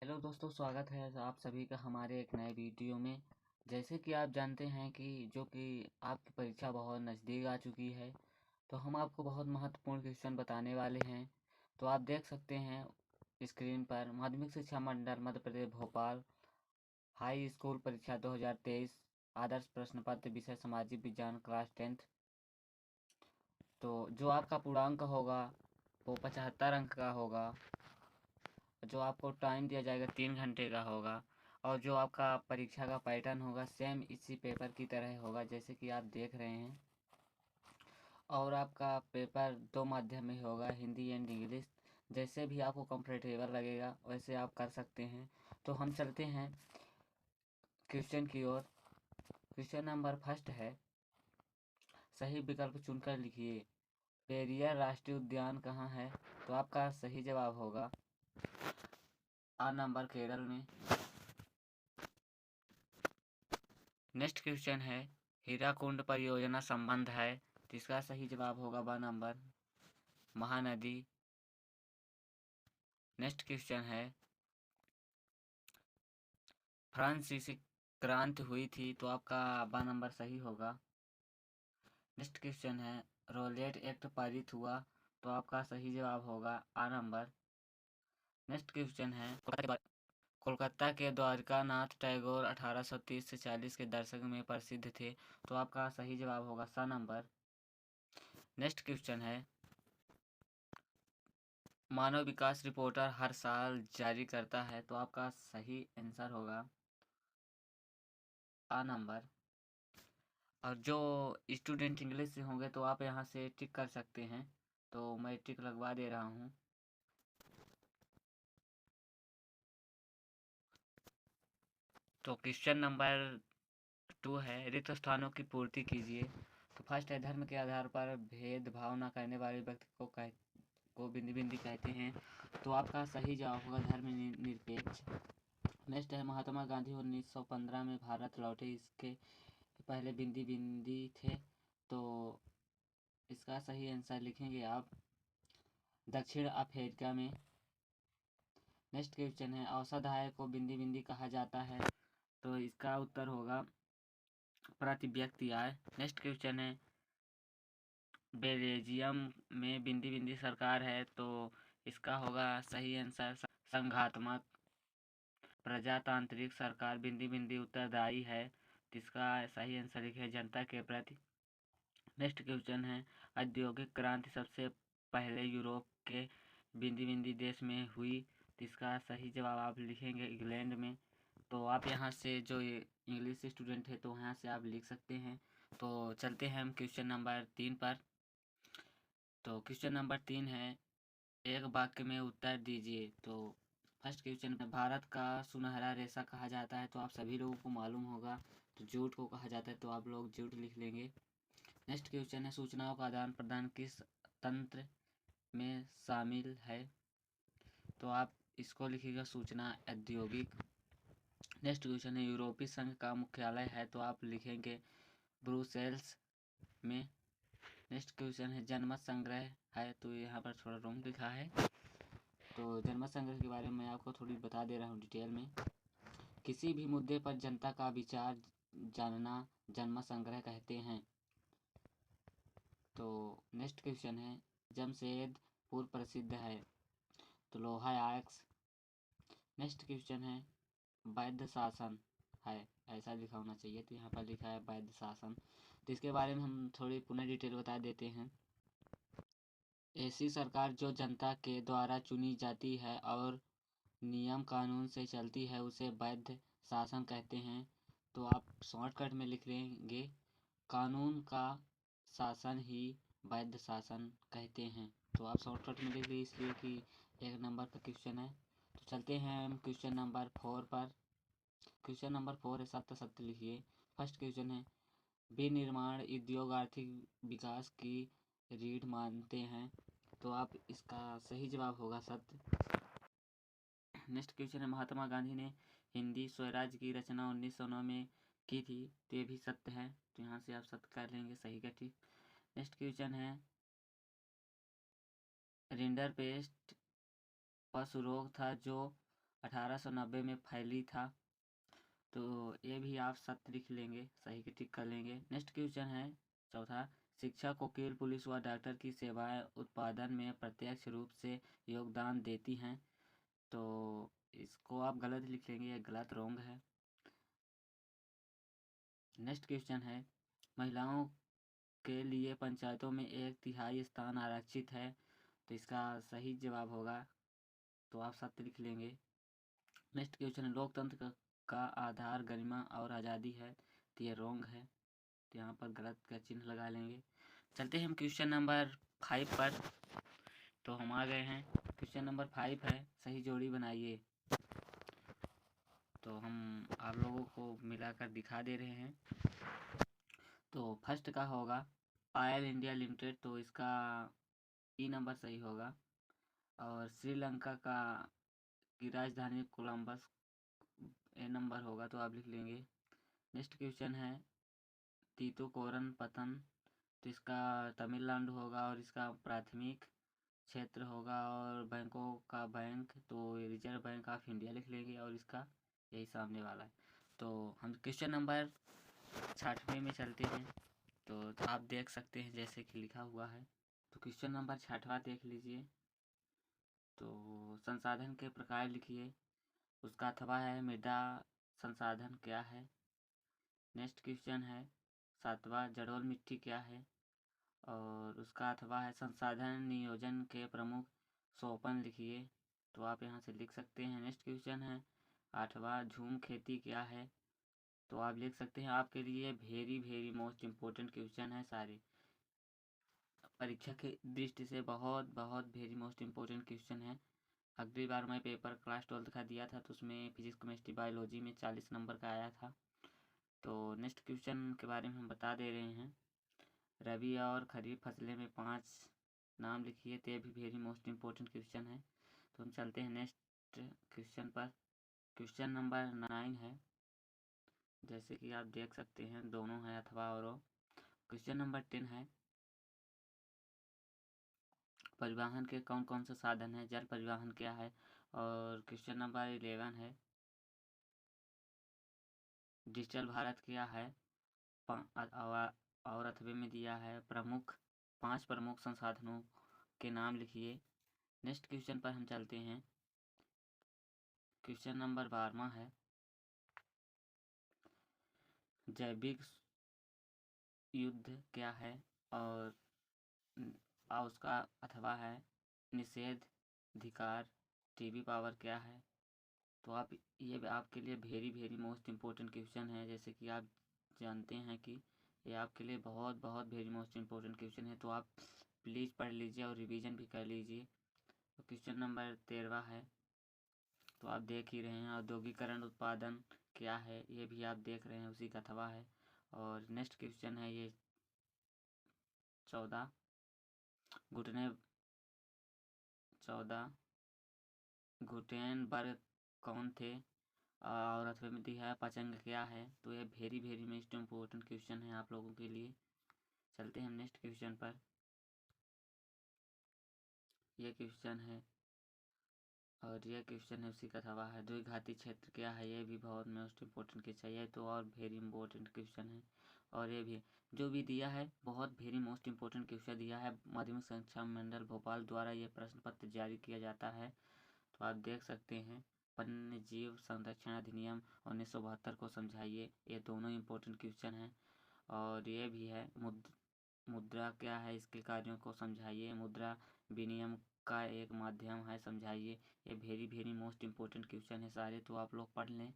Hello दोस्तों, स्वागत है आप सभी का हमारे एक नए वीडियो में। जैसे कि आप जानते हैं कि आपकी परीक्षा बहुत नज़दीक आ चुकी है, तो हम आपको बहुत महत्वपूर्ण क्वेश्चन बताने वाले हैं। तो आप देख सकते हैं स्क्रीन पर माध्यमिक शिक्षा मंडल मध्य प्रदेश भोपाल हाई स्कूल परीक्षा 2023 आदर्श प्रश्न पत्र विषय सामाजिक विज्ञान क्लास 10th। तो जो आपका पूर्णांक होगा वो 75 अंक का होगा। जो आपको टाइम दिया जाएगा 3 घंटे का होगा। और जो आपका परीक्षा का पैटर्न होगा सेम इसी पेपर की तरह होगा जैसे कि आप देख रहे हैं। और आपका पेपर दो माध्यम में होगा, हिंदी एंड इंग्लिश। जैसे भी आपको कंफर्टेबल लगेगा वैसे आप कर सकते हैं। तो हम चलते हैं क्वेश्चन की ओर। क्वेश्चन नंबर फर्स्ट है, सही विकल्प चुनकर लिखिए। पेरियार राष्ट्रीय उद्यान कहाँ है? तो आपका सही जवाब होगा आ नंबर केरल में। नेक्स्ट क्वेश्चन है, हीराकुंड परियोजना संबंध है, तो इसका सही जवाब होगा ब नंबर महानदी। नेक्स्ट क्वेश्चन है, फ्रांसीसी क्रांति हुई थी, तो आपका ब नंबर सही होगा। नेक्स्ट क्वेश्चन है, रोलेट एक्ट पारित हुआ, तो आपका सही जवाब होगा आ नंबर। नेक्स्ट क्वेश्चन है, कोलकाता के द्वारका नाथ टैगोर 1830 से 40 के दशक में प्रसिद्ध थे, तो आपका सही जवाब होगा स नंबर। नेक्स्ट क्वेश्चन है, मानव विकास रिपोर्टर हर साल जारी करता है, तो आपका सही आंसर होगा आ नंबर। और जो स्टूडेंट इंग्लिश से होंगे तो आप यहाँ से टिक कर सकते हैं, तो मैं टिक लगवा दे रहा हूँ। तो क्वेश्चन नंबर 2 है, रिक्त स्थानों की पूर्ति कीजिए। तो फर्स्ट है, धर्म के आधार पर भेदभाव न करने वाले व्यक्ति को बिंदी बिंदी कहते हैं, तो आपका सही जवाब होगा धर्म निरपेक्ष। नेक्स्ट है, महात्मा गांधी 1915 में भारत लौटे, इसके पहले बिंदी बिंदी थे, तो इसका सही आंसर लिखेंगे आप दक्षिण अफ्रीका में। नेक्स्ट क्वेश्चन है, औषधाय को बिंदी बिंदी कहा जाता है, तो इसका उत्तर होगा प्रति व्यक्ति आय। नेक्स्ट क्वेश्चन है, बेल्जियम में बिंदी बिंदी सरकार है, तो इसका होगा सही आंसर संघात्मक प्रजातांत्रिक सरकार बिंदी बिंदी उत्तरदायी है, जिसका सही आंसर लिखे जनता के प्रति। नेक्स्ट क्वेश्चन है, औद्योगिक क्रांति सबसे पहले यूरोप के बिंदी बिंदी देश में हुई, जिसका सही जवाब आप लिखेंगे इंग्लैंड में। तो आप यहाँ से जो इंग्लिश स्टूडेंट है तो यहाँ से आप लिख सकते हैं। तो चलते हैं हम क्वेश्चन नंबर 3 पर। तो क्वेश्चन नंबर 3 है, एक वाक्य में उत्तर दीजिए। तो फर्स्ट क्वेश्चन में भारत का सुनहरा रेशा कहा जाता है, तो आप सभी लोगों को मालूम होगा। तो जूट को कहा जाता है, तो आप लोग जूट लिख लेंगे। नेक्स्ट क्वेश्चन है, सूचनाओं का आदान प्रदान किस तंत्र में शामिल है, तो आप इसको लिखिएगा सूचना औद्योगिक। नेक्स्ट क्वेश्चन है, यूरोपीय संघ का मुख्यालय है, तो आप लिखेंगे ब्रुसेल्स में। नेक्स्ट क्वेश्चन है, जनमत संग्रह है, तो यहाँ पर थोड़ा रॉन्ग लिखा है, तो जनमत संग्रह के बारे में मैं आपको थोड़ी बता दे रहा हूँ डिटेल में। किसी भी मुद्दे पर जनता का विचार जानना जनमत संग्रह कहते हैं। तो नेक्स्ट क्वेश्चन है, जमशेदपुर प्रसिद्ध है, तो लोहा आयक्स। नेक्स्ट क्वेश्चन है, वैध शासन है, ऐसा लिखा होना चाहिए, तो यहाँ पर लिखा है वैध शासन। तो इसके बारे में हम थोड़ी पुनः डिटेल बता देते हैं। ऐसी सरकार जो जनता के द्वारा चुनी जाती है और नियम कानून से चलती है उसे वैध शासन कहते हैं। तो आप शॉर्टकट में लिख लेंगे, कानून का शासन ही वैध शासन कहते हैं। तो आप शॉर्टकट में लिख लीजिए इसलिए कि 1 नंबर का क्वेश्चन है। तो चलते हैं हम क्वेश्चन नंबर 4 पर। क्वेश्चन नंबर 4 है, सत्य सत्य लिखिए। फर्स्ट क्वेश्चन है, विनिर्माण उद्योग आर्थिक विकास की रीढ़ मानते हैं, तो आप इसका सही जवाब होगा सत्य। नेक्स्ट क्वेश्चन है, महात्मा गांधी ने हिंदी स्वराज की रचना 1909 में की थी, तो ये भी सत्य है, तो यहाँ से आप सत्य कर लेंगे, सही का ठीक। नेक्स्ट क्वेश्चन है, रिंडरपेस्ट पशु रोग था जो 1890 में फैली था। तो ये भी आप सत्य लिख लेंगे, सही के टिक कर लेंगे। नेक्स्ट क्वेश्चन है चौथा, शिक्षक, वकील, पुलिस व डॉक्टर की सेवाएं उत्पादन में प्रत्यक्ष रूप से योगदान देती हैं। तो इसको आप गलत लिख लेंगे, ये गलत रॉन्ग है। नेक्स्ट क्वेश्चन है, महिलाओं के लिए पंचायतों में 1/3 स्थान आरक्षित है। तो इसका सही जवाब होगा, तो आप सत्य लिख लेंगे। नेक्स्ट क्वेश्चन है, लोकतंत्र का आधार गरिमा और आज़ादी है। तो ये रॉन्ग है, तो यहाँ पर गलत का चिन्ह लगा लेंगे। चलते हैं हम क्वेश्चन नंबर 5 पर। तो हम आ गए हैं, क्वेश्चन नंबर 5 है, सही जोड़ी बनाइए। तो हम आप लोगों को मिलाकर दिखा दे रहे हैं। तो फर्स्ट का होगा ऑयल इंडिया लिमिटेड, तो इसका ई नंबर सही होगा। और श्रीलंका की राजधानी कोलंबस, ए नंबर होगा, तो आप लिख लेंगे। नेक्स्ट क्वेश्चन है तीतुकोरन पतन, तो इसका तमिलनाडु होगा और इसका प्राथमिक क्षेत्र होगा और बैंकों का बैंक, तो रिजर्व बैंक ऑफ इंडिया लिख लेंगे और इसका यही सामने वाला है। तो हम क्वेश्चन नंबर 6वें में चलते हैं। तो आप देख सकते हैं जैसे कि लिखा हुआ है। तो क्वेश्चन नंबर 6वां देख लीजिए। तो संसाधन के प्रकार लिखिए, उसका अथवा है मृदा संसाधन क्या है। नेक्स्ट क्वेश्चन है 7वां, जलोढ़ मिट्टी क्या है, और उसका अथवा है संसाधन नियोजन के प्रमुख सोपान लिखिए। तो आप यहाँ से लिख सकते हैं। नेक्स्ट क्वेश्चन है 8वां, झूम खेती क्या है। तो आप लिख सकते हैं, आपके लिए वेरी मोस्ट इम्पोर्टेंट क्वेश्चन है सारे, परीक्षा की दृष्टि से बहुत वेरी मोस्ट इम्पोर्टेंट क्वेश्चन है। अगली बार मैं पेपर क्लास 12 का दिया था, तो उसमें फिजिक्स, केमिस्ट्री, बायोलॉजी में 40 नंबर का आया था। तो नेक्स्ट क्वेश्चन के बारे में हम बता दे रहे हैं, रबी और खरीफ फसलें में 5 नाम लिखिए। तो ये भी वेरी मोस्ट इम्पोर्टेंट क्वेश्चन है। तो हम चलते हैं नेक्स्ट क्वेश्चन पर। क्वेश्चन नंबर 9 है, जैसे कि आप देख सकते हैं दोनों है अथवा और। क्वेश्चन नंबर 10 है, परिवहन के कौन कौन से साधन है, जल परिवहन क्या है। और क्वेश्चन नंबर 11 है, डिजिटल भारत क्या है। और अथवे में दिया है 5 प्रमुख संसाधनों के नाम लिखिए। नेक्स्ट क्वेश्चन पर हम चलते हैं। क्वेश्चन नंबर 12वां है, जैविक युद्ध क्या है, और उसका अथवा है निषेधाधिकार टीवी पावर क्या है। तो आप ये आपके लिए वेरी मोस्ट इम्पोर्टेंट क्वेश्चन है, जैसे कि आप जानते हैं कि ये आपके लिए बहुत वेरी मोस्ट इम्पोर्टेंट क्वेश्चन है। तो आप प्लीज़ पढ़ लीजिए और रिवीजन भी कर लीजिए। तो क्वेश्चन नंबर 13वां है, तो आप देख ही रहे हैं, औद्योगिकरण उत्पादन क्या है, ये भी आप देख रहे हैं, उसी का अथवा है। और नेक्स्ट क्वेश्चन है ये 14 गुटेनबर्ग कौन थे, और अथवा में दिया है पतंग क्या है। तो ये वेरी मोस्ट इम्पोर्टेंट क्वेश्चन है आप लोगों के लिए। चलते हैं हम नेक्स्ट क्वेश्चन पर। ये क्वेश्चन है, और ये क्वेश्चन है उसी का अथवा है, द्विघाती क्षेत्र क्या है। ये भी बहुत मोस्ट इम्पोर्टेंट क्वेश्चन है, तो और वेरी इम्पोर्टेंट क्वेश्चन है। और ये भी जो भी दिया है बहुत वेरी मोस्ट इम्पोर्टेंट क्वेश्चन दिया है। माध्यमिक शिक्षा मंडल भोपाल द्वारा ये प्रश्न पत्र जारी किया जाता है। तो आप देख सकते हैं, वन्य जीव संरक्षण अधिनियम 1972 को समझाइए, ये दोनों इम्पोर्टेंट क्वेश्चन हैं। और ये भी है मुद्रा क्या है, इसके कार्यों को समझाइए, मुद्रा विनिमय का एक माध्यम है, समझाइए। ये वेरी मोस्ट इम्पोर्टेंट क्वेश्चन है सारे, तो आप लोग पढ़ लें।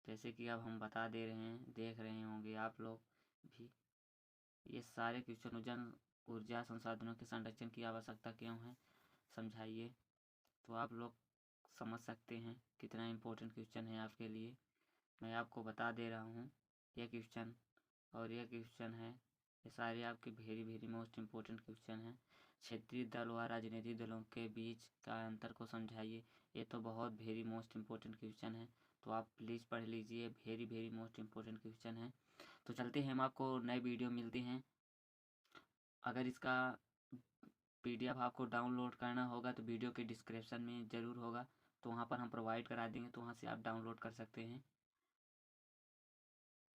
जैसे कि अब हम बता दे रहे हैं, देख रहे होंगे आप लोग भी, ये सारे क्वेश्चन ऊर्जा संसाधनों के संरक्षण की आवश्यकता क्यों है, समझाइए। तो आप लोग समझ सकते हैं कितना इम्पोर्टेंट क्वेश्चन है आपके लिए। मैं आपको बता दे रहा हूँ ये क्वेश्चन, और ये क्वेश्चन है, ये सारे आपके वेरी मोस्ट इम्पोर्टेंट क्वेश्चन हैं। क्षेत्रीय दल व राजनीतिक दलों के बीच का अंतर को समझाइए, ये तो बहुत वेरी मोस्ट इम्पोर्टेंट क्वेश्चन है। तो आप प्लीज़ पढ़ लीजिए, वेरी मोस्ट इम्पोर्टेंट क्वेश्चन है। तो चलते हैं, हम आपको नए वीडियो मिलते हैं। अगर इसका PDF आपको डाउनलोड करना होगा तो वीडियो के डिस्क्रिप्शन में ज़रूर होगा। तो तो वहाँ पर हम प्रोवाइड करा देंगे, तो वहाँ से आप डाउनलोड कर सकते हैं।